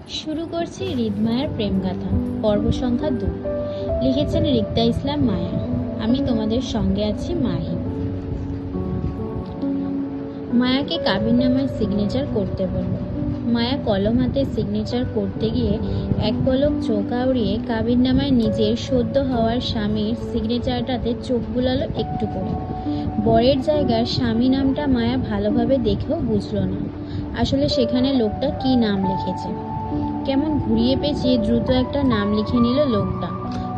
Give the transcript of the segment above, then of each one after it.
শুরু করছি হৃদমায়ার প্রেমগাথা পর্ব সংখ্যা 2। লিখেছেন রিক্তা ইসলাম মায়া। আমি তোমাদের সঙ্গে আছি মাহি। মায়াকে কাবিননামায় সিগনেচার করতে বলল। মায়া কলম হাতে সিগনেচার করতে গিয়ে এক পলক চোখ আউড়িয়ে কাবিননামায় নিজের সদ্য হওয়ার স্বামীর সিগনেচারটাতে চোখ বুলালো একটু করে। বরের জায়গার স্বামী নামটা মায়া ভালোভাবে দেখেও বুঝল না আসলে সেখানে লোকটা কি নাম লিখেছে। কেমন ঘুরিয়ে পেঁচিয়ে দ্রুত একটা নাম লিখে নিল লোকটা,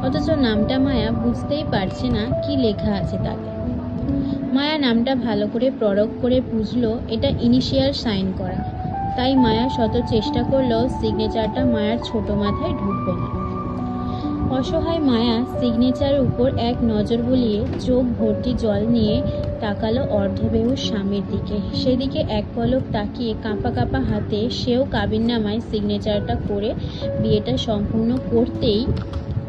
অথচ নামটা মায়া বুঝতেই পারছে না কি লেখা আছে তাতে। মায়া নামটা ভালো করে পরখ করে বুঝলো এটা ইনিশিয়াল সাইন করা, তাই মায়া শত চেষ্টা করলেও সিগনেচারটা মায়ার ছোট মাথায় ঢুকবে না। অসহায় মায়া সিগনেচারের উপর এক নজর বুলিয়ে চোখ ভর্তি জল নিয়ে তাকালো অর্ধবেহুশ স্বামীর দিকে। সেদিকে এক পলক তাকিয়ে কাঁপা কাঁপা হাতে সেও কাবিননামায় সিগনেচারটা করে বিয়েটা সম্পূর্ণ করতেই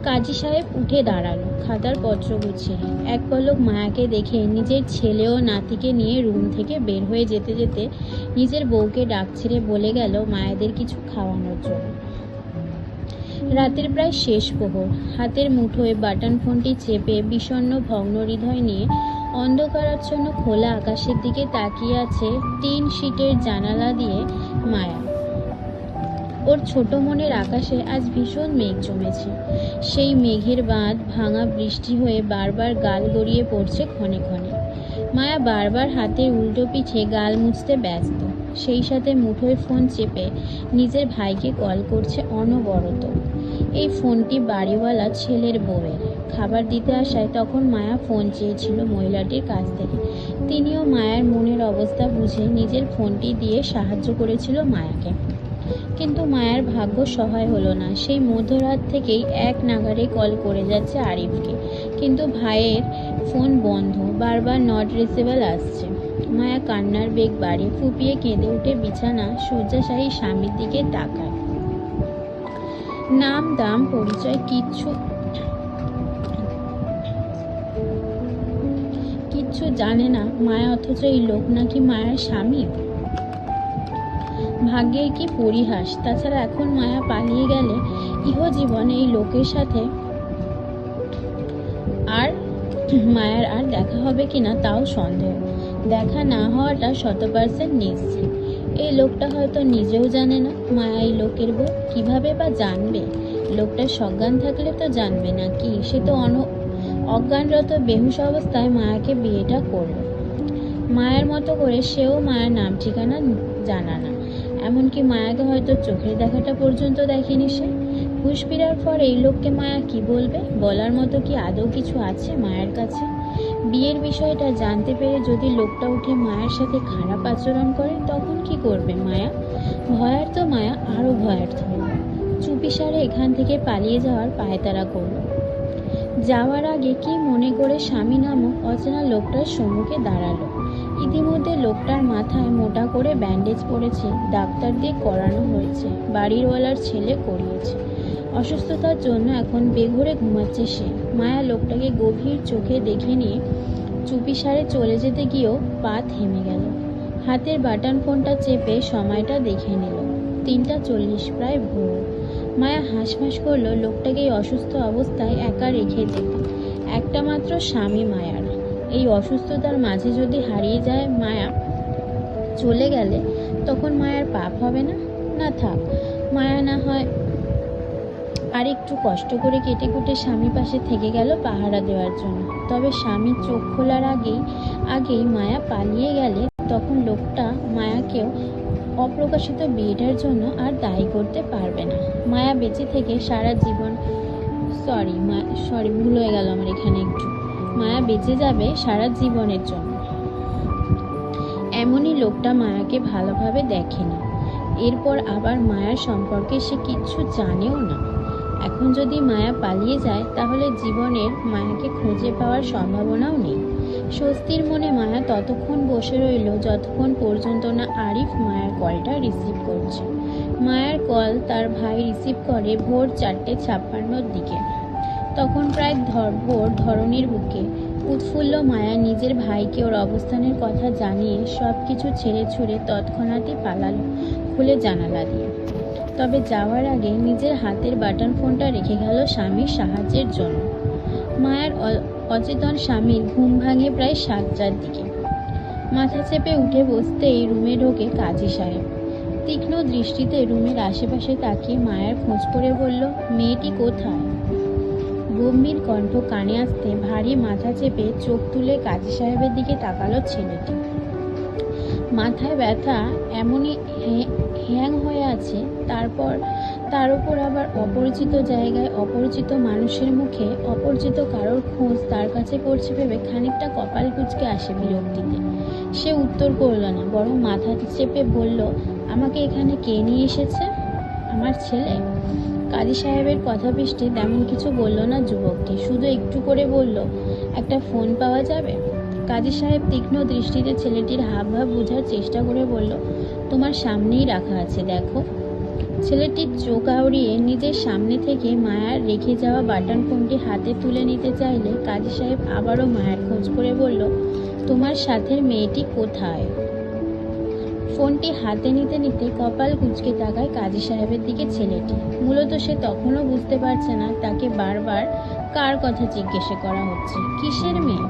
কাজী সাহেব উঠে দাঁড়ালো খাতার পত্র গুছিয়ে। এক পলক মায়াকে দেখে নিজের ছেলে ও নাতিকে নিয়ে রুম থেকে বের হয়ে যেতে যেতে নিজের বউকে ডাক ছেড়ে বলে গেল মায়াদের কিছু খাওয়ানোর জন্য। রাতের প্রায় শেষ প্রহর। হাতের মুঠোয় বাটন ফোনটি চেপে বিষণ্ণ ভগ্ন হৃদয় নিয়ে অন্ধকারাচ্ছন্ন খোলা আকাশের দিকে তাকিয়ে আছে টিন শিটের জানালা দিয়ে মায়া। ওর ছোট মনের আকাশে আজ ভীষণ মেঘ জমেছে। সেই মেঘের বাঁধ ভাঙা বৃষ্টি হয়ে বারবার গাল গড়িয়ে পড়ছে ক্ষণে ক্ষণে। মায়া বারবার হাতের উল্টো পিঠে গাল মুছতে ব্যস্ত, সেই সাথে মুঠোয় ফোন চেপে নিজের ভাইকে কল করছে অনবরত। এই ফোনটি বাড়িওয়ালা ছেলের বউয়ের। খাবার দিতে আসায় তখন মায়া ফোন চেয়েছিল মহিলাটির কাছ থেকে। তিনিও মায়ার মনের অবস্থা বুঝে নিজের ফোনটি দিয়ে সাহায্য করেছিল মায়াকে, কিন্তু মায়ার ভাগ্য সহায় হলো না। সেই মধ্যরাত থেকেই এক নাগাড়ে কল করে যাচ্ছে আরিফকে, কিন্তু ভাইয়ের ফোন বন্ধ, বারবার নট রিচেবল আসছে। মায়া কান্নার বেগ বাড়িয়ে ফুপিয়ে কেঁদে উঠে বিছানা শয্যাশায়ী স্বামীর দিকে তাকায়। নাম দাম পরিচয় কিচ্ছু জানে না মায়া, অথচ এই লোক নাকি মায়ার স্বামী। ভাগ্যের কি পরিহাস। তাছাড়া এখন মায়া পালিয়ে গেলে ইহজীবনে এই লোকের সাথে আর মায়ার আর দেখা হবে কিনা তাও সন্দেহ। দেখা না হওয়াটা 100% নিশ্চিত। এই লোকটা হয়তো নিজেও জানে না মায়া এই লোকের বউ। কিভাবে বা জানবে? লোকটার সজ্ঞান থাকলে তো জানবে না কি? সে তো অজ্ঞানরত বেহুশ অবস্থায় মায়াকে বিয়েটা করলো। মায়ের মতো করে সেও মায়ের নাম ঠিকানা জানা না, এমনকি মায়াকে হয়তো চোখের দেখাটা পর্যন্ত দেখেনি সে। হুঁশ ফেরার পর এই লোককে মায়া কি বলবে? বলার মতো কি আদৌ কিছু আছে মায়ের কাছে? বিয়ের বিষয়টা জানতে পেরে যদি লোকটা উঠে মায়ের সাথে খারাপ আচরণ করে তখন কি করবে মায়া? ভয়ার্থ মায়া আরো ভয়ার্থ হলো। চুপিসারে এখান থেকে পালিয়ে যাওয়ার পায়তারা করলো। যাওয়ার আগে কি মনে করে স্বামী নামক অচেনা লোকটার সম্মুখে দাঁড়ালো। ইতিমধ্যে লোকটার মাথায় মোটা করে ব্যান্ডেজ পড়েছে, ডাক্তার দিয়ে করানো হয়েছে, বাড়িওয়ালার ছেলে করিয়েছে। অসুস্থতার জন্য এখন বেঘরে ঘুমাচ্ছে সে। মায়া লোকটাকে গভীর চোখে দেখে নিয়ে চুপিসারে চলে যেতে গিয়েও পা থেমে গেল। হাতের বাটন ফোনটা চেপে সময়টা দেখে নিল। 3:40, প্রায় ভোর। মায়া হাঁসফাঁস করলো লোকটাকে এই অসুস্থ অবস্থায় একা রেখে যেতে। একটা মাত্র স্বামী মায়ার। এই অসুস্থতার মাঝে যদি হারিয়ে যায় মায়া, চলে গেলে তখন মায়ার পাপ হবে না? না থাক, মায়া না হয় আর একটু কষ্ট করে কেটে কুটে স্বামী পাশে থেকে গেল পাহারা দেওয়ার জন্য। তবে স্বামী চোখ খোলার আগেই মায়া পালিয়ে গেলে তখন লোকটা মায়াকেও অপ্রকাশিত বিয়েটার জন্য আর দায়ী করতে পারবে না। মায়া বেঁচে থেকে সারা জীবন ভুল হয়ে গেল আমার এখানে একটু। মায়া বেঁচে যাবে সারা জীবনের জন্য। এমনই লোকটা মায়াকে ভালোভাবে দেখেনি। এরপর আবার মায়ার সম্পর্কে সে কিচ্ছু জানেও না। এখন যদি মায়া পালিয়ে যায় তাহলে জীবনের মায়াকে খুঁজে পাওয়ার সম্ভাবনাও নেই। স্বস্তির মনে মায়া ততক্ষণ বসে রইল যতক্ষণ পর্যন্ত না আরিফ মায়ের কলটা রিসিভ করছে। মায়ের কল তার ভাই রিসিভ করে ভোর 4:56 দিকে। তখন প্রায় ভোর ধরণীর বুকে উৎফুল্ল মায়া নিজের ভাইকে ওর অবস্থানের কথা জানিয়ে সব কিছু ছেড়ে ছুড়ে তৎক্ষণাৎই পালালো খুলে জানালা দিয়ে। তবে যাওয়ার আগে নিজের হাতের বাটন ফোনটা রেখে গেল স্বামীর সাহায্যের জন্য। মায়ার অচেতন স্বামীর ঘুম ভাঙে প্রায় 7টার দিকে। মাথা চেপে উঠে বসতেই রুমে ঢোকে কাজী সাহেব। তীক্ষ্ণ দৃষ্টিতে রুমের আশেপাশে তাকিয়ে মায়ার খোঁজ করে বলল, মেয়েটি কোথায়? গম্ভীর কণ্ঠ কানে আসতে ভারী মাথা চেপে চোখ তুলে কাজী সাহেবের দিকে তাকালো ছেলেটি। মাথায় ব্যথা এমনই হ্যাং হয়ে আছে, তার উপর আবার অপরিচিত জায়গায় অপরিচিত মানুষের মুখে অপরিচিত কারোর খোঁজ তার কাছে পড়ছে ভেবে খানিকটা কপাল কুঁচকে আসে বিরক্তিতে। সে উত্তর করল না, বরং মাথা চেপে বলল, আমাকে এখানে কে নিয়ে এসেছে? আমার ছেলে। কাজী সাহেবের কথা পৃষ্ঠে তেমন কিছু বলল না যুবকটি, শুধু একটু করে বলল, একটা ফোন পাওয়া যাবে? কাজী সাহেব তীক্ষ্ণ দৃষ্টিতে ছেলেটির হাবভাব বোঝার চেষ্টা করে বলল, তোমার সামনেই রাখা আছে, দেখো। ছেলেটির চোখ আউড়িয়ে নিজের সামনে থেকে মায়ার রেখে যাওয়া বাটন ফোনটি হাতে তুলে নিতে চাইলে কাজী সাহেব আবারও মায়ার খোঁজ করে বলল, তোমার সাথের মেয়েটি কোথায়? ফোনটি হাতে নিতে নিতে কপাল কুঁচকে তাকায় কাজী সাহেবের দিকে ছেলেটি। মূলত সে তখনও বুঝতে পারছে না তাকে বারবার কার কথা জিজ্ঞেস করা হচ্ছে। কিসের মেয়ে?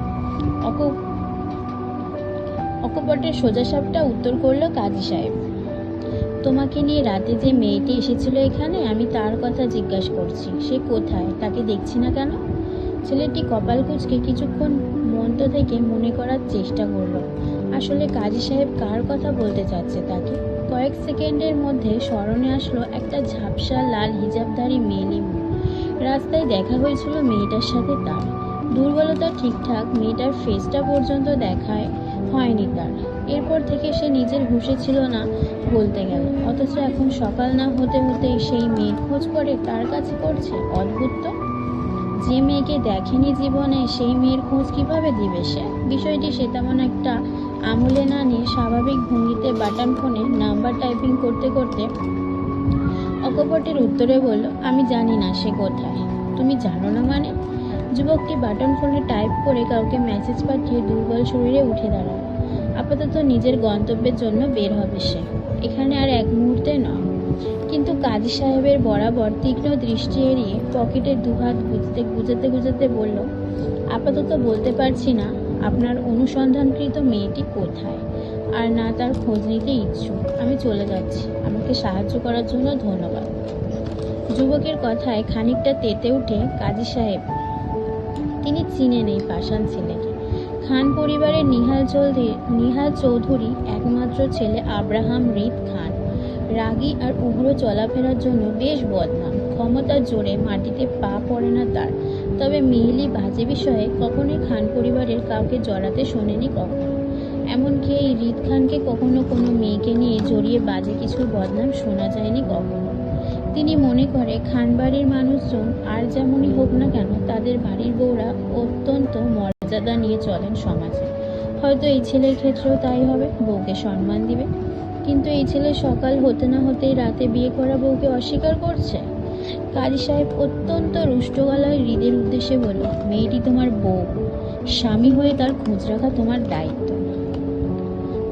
অকপটের সোজাসাপটা উত্তর করলো কাজী সাহেব, তোমাকে নিয়ে রাতে যে মেয়েটি এসেছিল এখানে, আমি তার কথা জিজ্ঞাসা করছি। সে কোথায়? তাকে দেখছি না কেন? ছেলেটি কপাল কুঁচকে কিছুক্ষণ মন্ত থেকে মনে করার চেষ্টা করলো আসলে কাজী সাহেব কার কথা বলতে চাচ্ছে তাকে। কয়েক সেকেন্ডের মধ্যে স্মরণে আসলো একটা ঝাপসা লাল হিজাবধারী মেয়েলি মুখ। রাস্তায় দেখা হয়েছিল মেয়েটার সাথে তার। দুর্বলতা ঠিকঠাক মেয়েটার ফেসটা পর্যন্ত দেখায় হয়নি তার। এরপর থেকে সে নিজের হুঁশে ছিল না বলতে গেলে, অথচ এখন সকাল না হতে হতেই সেই মেয়ের খোঁজ করে তার কাছে করছে। অদ্ভুত তো, যে মেয়েকে দেখেনি জীবনে সেই মেয়ের খোঁজ কিভাবে দিবে সে? বিষয়টি সে তেমন একটা আমলে না নিয়ে স্বাভাবিক ভঙ্গিতে বাটন ফোনে নাম্বার টাইপিং করতে করতে অকপটের উত্তরে বলল, আমি জানি না সে কোথায়। তুমি জানো না মানে? যুবকটি বাটন ফোনে টাইপ করে কাউকে মেসেজ পাঠিয়ে দুর্বল শরীরে উঠে দাঁড়ায়। আপাতত নিজের গন্তব্যের জন্য বের হবে সে, এখানে আর এক মুহূর্তে নয়। কিন্তু কাজী সাহেবের বরাবর তীক্ষ্ণ দৃষ্টি এড়িয়ে পকেটের দুহাত গুজাতে বলল, আপাতত বলতে পারছি না আপনার অনুসন্ধানকৃত মেয়েটি কোথায়, আর না তার খোঁজ নিতে ইচ্ছুক। আমি চলে যাচ্ছি, আমাকে সাহায্য করার জন্য ধন্যবাদ। যুবকের কথায় খানিকটা তেতে উঠে কাজী সাহেব। তিনি চিনেন এই পাষাণ ছেলেকে। খান পরিবারের নিহাল চৌধুরী একমাত্র ছেলে আব্রাহাম রিদ খান। রাগী আর উগ্র চলাফেরার জন্য বেশ বদনাম। ক্ষমতার জোরে মাটিতে পা পড়ে না তার। তবে মেয়েলি বাজে বিষয়ে কখনোই খান পরিবারের কাউকে জড়াতে শোনেনি কখনো। এমনকি এই রিদ খানকে কখনো কোনো মেয়েকে নিয়ে জড়িয়ে বাজে কিছু বদনাম শোনা যায়নি কখনো। তিনি মনে করে খান বাড়ির মানুষজন আর যেমনই হোক না কেন তাদের বাড়ির বউরা অত্যন্ত মর্যাদা নিয়ে চলেন সমাজে। হয়তো এই ছেলের ক্ষেত্রেও তাই হবে, বউকে সম্মান দিবে। কিন্তু এই ছেলে সকাল হতে না হতেই রাতে বিয়ে করা বউকে অস্বীকার করছে। কাজী সাহেব অত্যন্ত রুষ্ট গলায় হৃদের উদ্দেশ্যে বলল, মেয়েটি তোমার বউ, স্বামী হয়ে তার খোঁজ রাখা তোমার দায়িত্ব।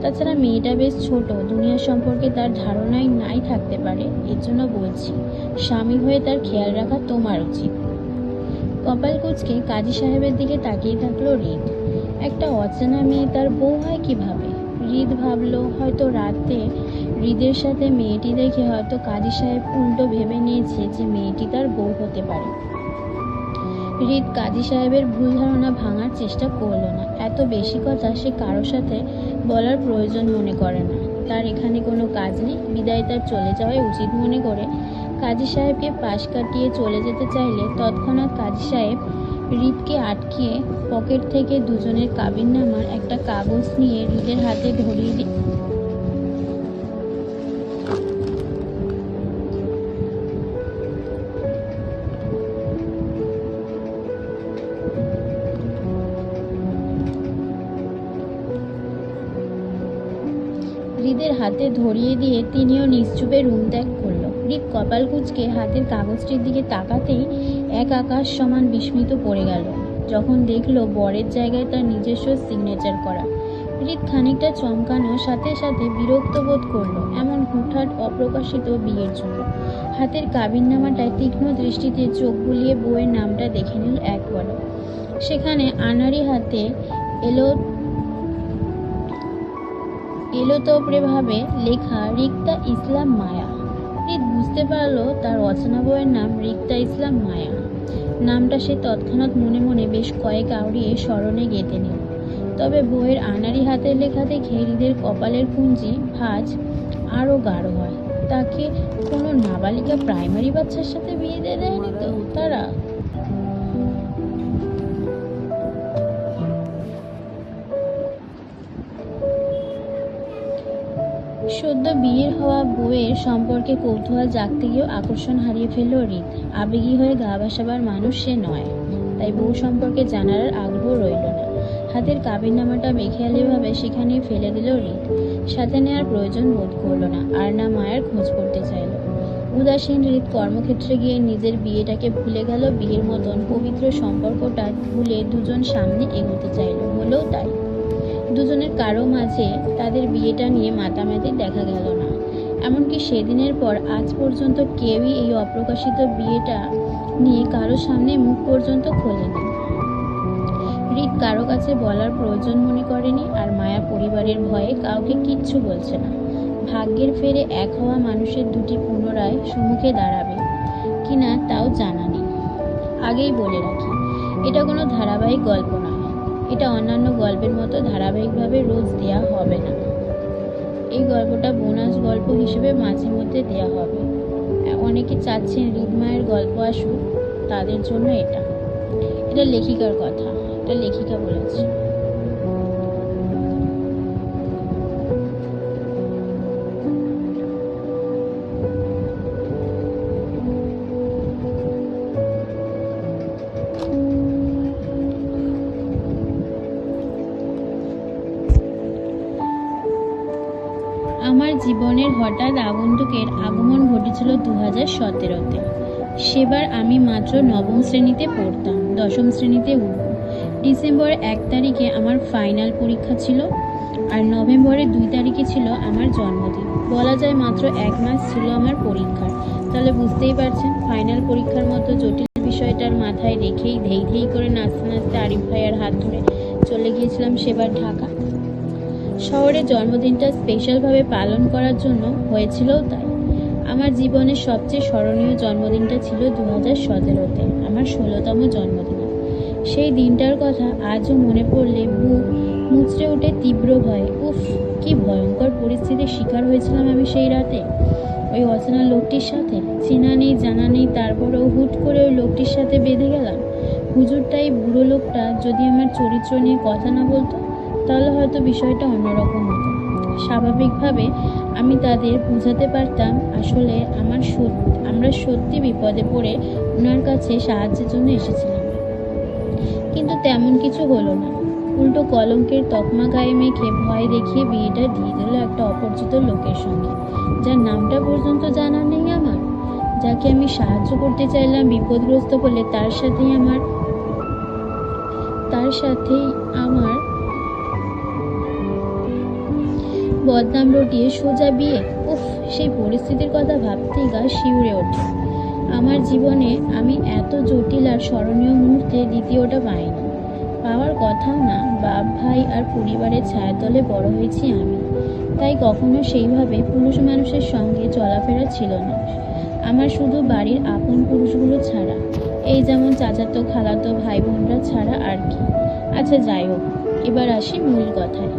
তাছাড়া মেয়েটা বেশ ছোট, দুনিয়া সম্পর্কে তার ধারণাই নাই থাকতে পারে। এর জন্য বলছি, স্বামী হয়ে তার খেয়াল রাখা তোমার উচিত। কপাল কুঁচকে কাজী সাহেবের দিকে তাকিয়ে থাকলো হৃদ। একটা অচেনা মেয়ে তার বউ হয় কিভাবে? হৃদ ভাবলো হয়তো রাতে হৃদের সাথে মেয়েটি দেখে হয়তো কাজী সাহেব উল্টো ভেবে নিয়েছে যে মেয়েটি তার বউ হতে পারে। হৃদ কাজী সাহেবের ভুল ধারণা ভাঙার চেষ্টা করলো না। এত বেশি কথা সে কারোর সাথে বলার প্রয়োজন মনে করে না। তার এখানে কোনো কাজ নেই, বিদায় তার চলে যাওয়াই উচিত মনে করে কাজী সাহেবকে পাশ কাটিয়ে চলে যেতে চাইলে তৎক্ষণাৎ কাজী সাহেব হৃদকে আটকিয়ে পকেট থেকে দুজনের কাবিননামার একটা কাগজ নিয়ে হৃদের হাতে ধরিয়ে হৃদের হাতে ধরিয়ে দিয়ে তিনিও নিশ্চুপে রুম ত্যাগ করলো। হৃদ কপাল কুঁচকে হাতের কাগজটির দিকে তাকাতেই এক আকাশ সমান বিস্মিত পড়ে গেল যখন দেখলো বরের জায়গায় তার নিজস্ব সিগনেচার করা। হৃদ খানিকটা চমকানো, সাথে সাথে বিরক্ত বোধ করলো এমন হুটহাট অপ্রকাশিত বিয়ের জন্য। হাতের কাবিননামাটায় তীক্ষ্ণ দৃষ্টিতে চোখ বুলিয়ে বউয়ের নামটা দেখে নিল এক পলক। সেখানে আনাড়ি হাতে এলোতোপড়ে ভাবে লেখা রিক্তা ইসলাম মায়া। হৃদ বুঝতে পারলো তার অচেনা বউয়ের নাম রিক্তা ইসলাম মায়া। নামটা সে তৎক্ষণাৎ মনে মনে বেশ কয়েক আওড়িয়ে স্মরণে গেঁথে নিল। তবে বইয়ের আনাড়ি হাতের লেখা দেখে হৃদের কপালের কুঞ্চি ভাঁজ আরও গাঢ় হয়। তাকে কোনো নাবালিকা প্রাইমারি বাচ্চার সাথে বিয়ে দিয়ে দেয়নি তো তারা? সদ্য বিয়ের হওয়া বউয়ের সম্পর্কে কৌতূহল জাগতে গিয়েও আকর্ষণ হারিয়ে ফেলল হৃদ। আবেগী হয়ে গা ভাসাবার মানুষ সে নয়, তাই বউ সম্পর্কে জানার আর আগ্রহ রইল না। হাতের কাবিননামাটা বেখেয়ালিভাবে সেখানেই ফেলে দিল হৃদ। সাথে নেওয়ার প্রয়োজন বোধ করলো না, আর না মায়ের খোঁজ করতে চাইল। উদাসীন হৃদ কর্মক্ষেত্রে গিয়ে নিজের বিয়েটাকে ভুলে গেল। বিয়ের মতন পবিত্র সম্পর্কটা ভুলে দুজন সামনে এগোতে চাইল। হলেও তাই। দুজনের কারো মাঝে তাদের বিয়েটা নিয়ে মাতামাতি দেখা গেল না। এমনকি সেদিনের পর আজ পর্যন্ত কেউই এই অপ্রকাশিত বিয়েটা নিয়ে কারো সামনে মুখ পর্যন্ত খোলেনি। হৃদ কারো কাছে বলার প্রয়োজন মনে করেনি, আর মায়া পরিবারের ভয়ে কাউকে কিচ্ছু বলছে না। ভাগ্যের ফেরে এক হওয়া মানুষের দুটি পুনরায় সম্মুখে দাঁড়াবে কিনা তাও জানা নেই। আগেই বলে রাখি, এটা কোনো ধারাবাহিক গল্প নয়। এটা অন্যান্য গল্পের মতো ধারাবাহিকভাবে রোজ দেয়া হবে না। এই গল্পটা বোনাস গল্প হিসেবে মাঝে মধ্যে দেয়া হবে। অনেকে চাচ্ছেন হৃদমায়ের গল্প আসুক, তাদের জন্য এটা লেখিকার কথা, এটা লেখিকা বলেছে। আমার জীবনের হঠাৎ আগন্তুকের আগমন ঘটেছিল 2017-তে। সেবার আমি মাত্র নবম শ্রেণীতে পড়তাম, দশম শ্রেণীতে উঠব। ডিসেম্বরের 1 তারিখে আমার ফাইনাল পরীক্ষা ছিল, আর নভেম্বরের 2 তারিখে ছিল আমার জন্মদিন। বলা যায় মাত্র 1 মাস ছিল আমার পরীক্ষার। তাহলে বুঝতেই পারছেন, ফাইনাল পরীক্ষার মতো জটিল বিষয়টার মাথায় রেখেই ধেই ধেই করে নাচতে নাচতে আরিফ ভাইয়ার হাত ধরে চলে গিয়েছিলাম সেবার ঢাকা শহরে। জন্মদিনটা স্পেশালভাবে পালন করার জন্য হয়েছিলও তাই। আমার জীবনের সবচেয়ে স্মরণীয় জন্মদিনটা ছিল 2017-তে, আমার 16তম জন্মদিন। সেই দিনটার কথা আজও মনে পড়লে বুক মুচড়ে ওঠে তীব্র ভয়ে। উফ, কি ভয়ঙ্কর পরিস্থিতির শিকার হয়েছিলাম আমি সেই রাতে। ওই অচেনা লোকটির সাথে, চেনা নেই জানা নেই, তারপরেও হুট করে ওই লোকটির সাথে বেঁধে গেলাম। হুজুরটাই বুড়ো লোকটা যদি আমার চরিত্র নিয়ে কথা না বলতো, তাহলে হয়তো বিষয়টা অন্যরকম হতো। স্বাভাবিকভাবে আমি তাদের বোঝাতে পারতাম আসলে আমরা সত্যি বিপদে পড়ে ওনার কাছে সাহায্যের জন্য এসেছিলাম। কিন্তু তেমন কিছু হলো না। উল্টো কলঙ্কের তকমা গায়ে মেখে ভয় দেখিয়ে বিয়েটা দিয়ে দিল একটা অপরিচিত লোকের সঙ্গে, যার নামটা পর্যন্ত জানা নেই আমার। যাকে আমি সাহায্য করতে চাইলাম বিপদগ্রস্ত বলে, তার সাথেই আমার বদনাম রটিয়ে সোজা বিয়ে। উফ, সেই পরিস্থিতির কথা ভাবতেই গা শিউরে ওঠে। আমার জীবনে আমি এত জটিল আর স্মরণীয় মুহূর্তে দ্বিতীয়টা পাইনি, পাওয়ার কথাও না। বাপ ভাই আর পরিবারের ছায়াতলে বড় হয়েছি আমি, তাই কখনো সেইভাবে পুরুষ মানুষের সঙ্গে চলাফেরা ছিল না আমার, শুধু বাড়ির আপন পুরুষগুলো ছাড়া। এই যেমন চাচাতো খালাতো ভাই বোনরা ছাড়া আর কি। আচ্ছা যাই হোক, এবার আসি মূল কথায়।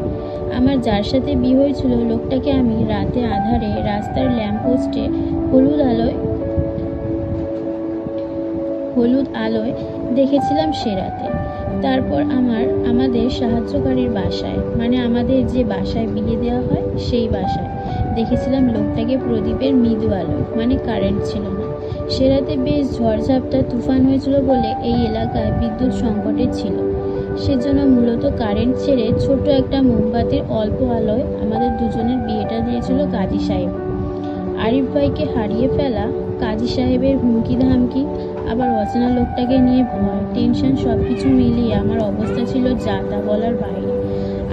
আমার যার সাথে বিয়ে হয়েছিল, লোকটাকে আমি রাতে আধারে রাস্তার ল্যাম্পপোস্টে হলুদ আলোয় দেখেছিলাম সে রাতে। তারপর আমাদের সাহায্যকারীর বাসায়, মানে আমাদের যে বাসায় বিয়ে দেওয়া হয় সেই বাসায় দেখেছিলাম লোকটাকে প্রদীপের মৃদু আলো, মানে কারেন্ট ছিল না। সে রাতে বেশ ঝড়ঝাপটা তুফান হয়েছিল বলে এই এলাকায় বিদ্যুৎ সংকটে ছিল। সেজন্য মূলত কারেন্ট ছেড়ে ছোট একটা মোমবাতির অল্প আলোয় আমাদের দুজনের বিয়েটা দিয়েছিল কাজী সাহেব। আরিফ ভাইকে হারিয়ে ফেলা, কাজী সাহেবের হুমকি ধামকি, আবার অচেনা লোকটাকে নিয়ে ভয়, টেনশন, সব কিছু মিলিয়ে আমার অবস্থা ছিল যা তা বলার বাইরে।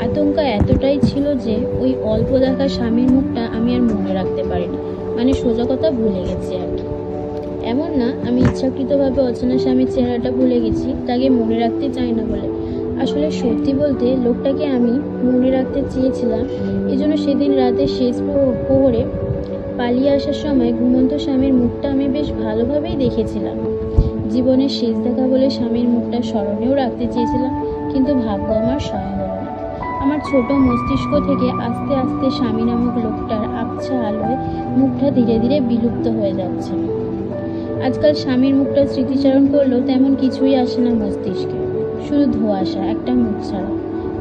আতঙ্ক এতটাই ছিল যে ওই অল্প দেখা স্বামীর মুখটা আমি আর মনে রাখতে পারিনি, মানে সোজা কথা ভুলে গেছি আর কি। এমন না আমি ইচ্ছাকৃতভাবে অচেনা স্বামীর চেহারাটা ভুলে গেছি তাকে মনে রাখতে চাই না বলে। আসলে সত্যি বলতে লোকটাকে আমি মনে রাখতে চেয়েছিলাম। এই জন্য সেদিন রাতে শেষ প্রহরে পালিয়ে আসার সময় ঘুমন্ত স্বামীর মুখটা আমি বেশ ভালোভাবেই দেখেছিলাম। জীবনের শেষ দেখা বলে স্বামীর মুখটা স্মরণেও রাখতে চেয়েছিলাম, কিন্তু ভাগ্য আমার সহায় হলো না। আমার ছোট মস্তিষ্ক থেকে আস্তে আস্তে স্বামী নামক লোকটার আবছা আলোয় মুখটা ধীরে ধীরে বিলুপ্ত হয়ে যাচ্ছে। আজকাল স্বামীর মুখটা স্মৃতিচারণ করলেও তেমন কিছুই আসে না মস্তিষ্কে, শুধু ধোঁয়াশা, একটা মুখ ছাড়া।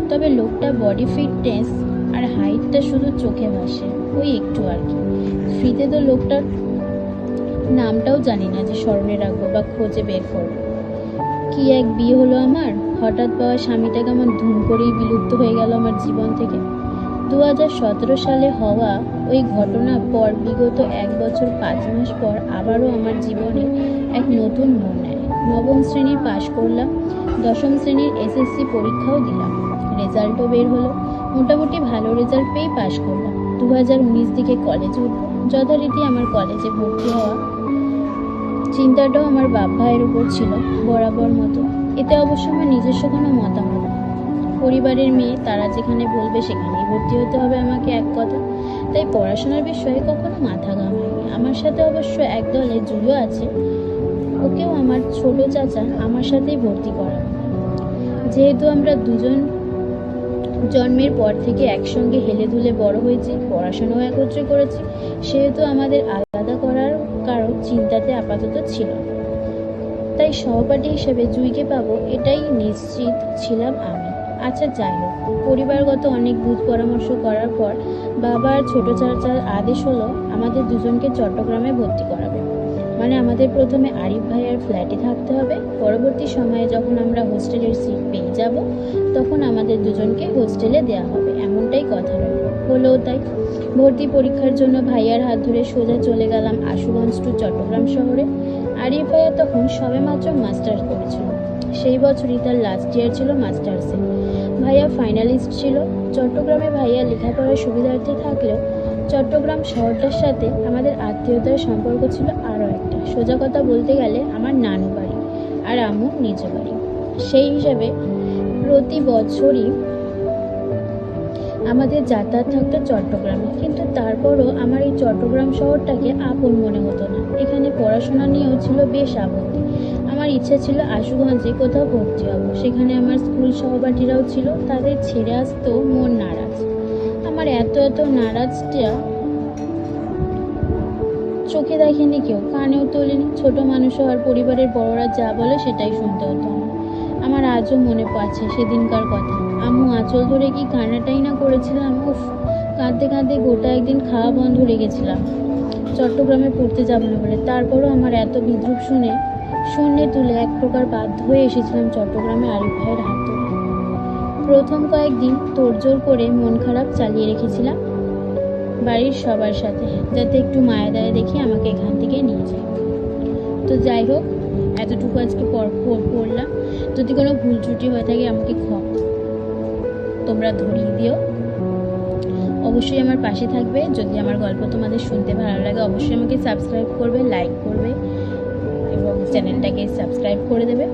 তবে লোকটা বডি ফিটনেস আর হাইটটা শুধু চোখে ভাসে, ওই একটু আর কি। ফ্রিতে তো লোকটার নামটাও জানি না যে স্মরণে রাখবো বা খোঁজে বের করবো। কি এক বিয়ে হলো আমার! হঠাৎ পাওয়া স্বামীটা কেমন ধুম করেই বিলুপ্ত হয়ে গেল আমার জীবন থেকে। 2017 সালে হওয়া ওই ঘটনার পর বিগত 1 বছর 5 মাস পর আবারও আমার জীবনে এক নতুন মোড় নেয়। নবম শ্রেণীর পাশ করলাম, 10ম শ্রেণীর এসএসসি পরীক্ষাও দিলাম, রেজাল্টও বের হলো। মোটামুটি ভালো রেজাল্ট পেয়ে পাশ করলাম। 2019 দিকে কলেজে উঠবো। যথারীতি আমার কলেজে ভর্তি হওয়া চিন্তাটাও আমার বাপ ভাইয়ের উপর ছিল বরাবর মতো। এতে অবশ্য আমার নিজস্ব কোনো মতামত নেই। পরিবারের মেয়ে, তারা যেখানে বলবে সেখানেই ভর্তি হতে হবে আমাকে, এক কথা। তাই পড়াশোনার বিষয়ে কখনো মাথা ঘামায়নি। আমার সাথে অবশ্য এক দলে জুলো আছে, ওকেও আমার ছোট চাচা আমার সাথেই ভর্তি করাবে। যেহেতু আমরা দুজন জন্মের পর থেকে একসঙ্গে হেলে দুলে বড় হয়েছি, পড়াশোনাও একত্রে করেছি, সেহেতু আমাদের আলাদা করার কারণ চিন্তাতে আপাতত ছিল না। তাই সহপাঠী হিসেবে জুইকে পাবো এটাই নিশ্চিত ছিলাম আমি। আচ্ছা যাই হোক, পরিবারগত অনেক বুঝ পরামর্শ করার পর বাবা আর ছোট চাচার আদেশ হলো আমাদের দুজনকে চট্টগ্রামে ভর্তি করাবে। মানে আমাদের প্রথমে আরিফ ভাইয়ার ফ্ল্যাটে থাকতে হবে, পরবর্তী সময়ে যখন আমরা হোস্টেলের সিট পেয়ে যাব তখন আমাদের দুজনকে হোস্টেলে দেওয়া হবে, এমনটাই কথা রইল। হলোও তাই। ভর্তি পরীক্ষার জন্য ভাইয়ার হাত ধরে সোজা চলে গেলাম আশুগঞ্জ টু চট্টগ্রাম শহরে। আরিফ ভাইয়া তখন সবেমাত্র মাস্টার্স করেছিল, সেই বছরই তার লাস্ট ইয়ার ছিল মাস্টার্সে। ভাইয়া ফাইনালিস্ট ছিল। চট্টগ্রামে ভাইয়া লেখাপড়ার সুবিধার্থে থাকলেও চট্টগ্রাম শহরটার সাথে আমাদের আত্মীয়তার সম্পর্ক ছিল আরও একটা। সোজা কথা বলতে গেলে আমার নানু বাড়ি আর আম্মুর নিজ বাড়ি। সেই হিসাবে প্রতি বছরই আমাদের যাতায়াত থাকতো চট্টগ্রামে, কিন্তু তারপরও আমার এই চট্টগ্রাম শহরটাকে আপন মনে হতো না। এখানে পড়াশোনা নিয়েও ছিল বেশ আপত্তি। আমার ইচ্ছা ছিল আশুগঞ্জে কোথাও ভর্তি হব, সেখানে আমার স্কুল সহপাঠীরাও ছিল, তাদের ছেড়ে আসতেও মন নারাজ। আমার এত নারাজটা চোখে দেখেনি কেউ, কানেও তোলেনি। ছোট মানুষ হওয়ার পরিবারের বড়রা যা বলে সেটাই শুনতে হতো আমার। আজও মনে পড়ছে সেদিনকার কথা। আম্মু আঁচল ধরে কি কান্নাটাই না করেছিলাম! উফ, কাঁদতে কাঁদতে গোটা একদিন খাওয়া বন্ধ রেখেছিলাম চট্টগ্রামে পড়তে যাব না বলে। তারপরও আমার এত বিদ্রুপ শুনে শূন্যে তুলে এক প্রকার বাধ্য হয়ে এসেছিলাম চট্টগ্রামে আরিফ ভাইয়ের হাত ধরে। প্রথম কয়েকদিন তোড়জোড় করে মন খারাপ চালিয়ে রেখেছিলাম বাড়ির সবার সাথে, যাতে একটু মায়া দয়া দেখে আমাকে এখান থেকে নিয়ে যায়। তো যাই হোক, এতটুকু আজকে পড়লাম। যদি কোনো ভুল ত্রুটি হয়ে থাকে আমাকে তোমরা ধরিয়ে দিও। অবশ্যই আমার পাশে থাকবে। যদি আমার গল্প তোমাদের শুনতে ভালো লাগে অবশ্যই আমাকে সাবস্ক্রাইব করবে, লাইক করবে এবং চ্যানেলটাকে সাবস্ক্রাইব করে দেবে।